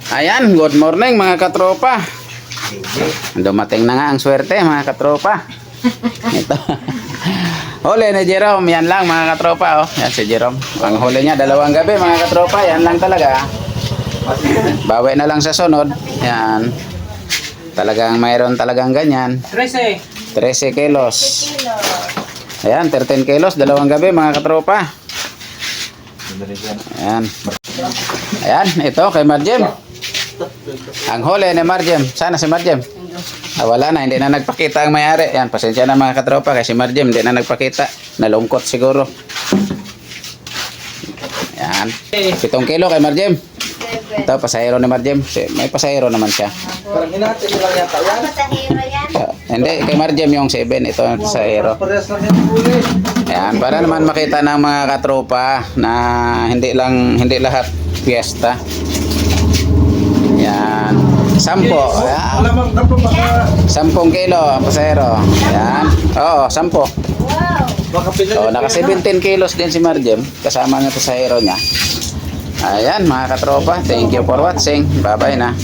Ayan, good morning mga katropa. Dumating na nga ang swerte mga katropa. Ito. Huli ni Jerome, yan lang mga katropa. Oh. Yan si Jerome. Ang huli niya, 2 gabi mga katropa. Yan lang talaga. Bawi na lang sa sunod. Yan. Talagang mayroon talagang ganyan. 13 kilos. Ayan, 13 kilos, 2 gabi mga katropa. Ayan. Ayan, ito kay Marjem. Ang huli ni Marjem. Sana si Marjem. Wala na, hindi na nagpakita ang may-ari. Yan, pasensya na mga katropa kasi Marjem hindi na nagpakita. Nalungkot siguro. Yan. 7 kilo kay Marjem. Ito, pasahero ni Marjem. May pasahero naman siya. Parang hinati lang yata yan. Pasahero yan. Hindi, kay Marjem yung 7. Ito ang pasahero. Parehas lang yan huli. Ayan, para naman makita ng mga katropa na hindi lahat fiesta. Yan. 10. Ayan. Alamang na po baka 10 kilo ang pasahero. Ayan. Oo, 10. Wow. pinali. So, naka 17 kilos din si Marjem. Kasama ng pasahero niya. Ayan, mga katropa. Thank you for watching. Bye-bye na.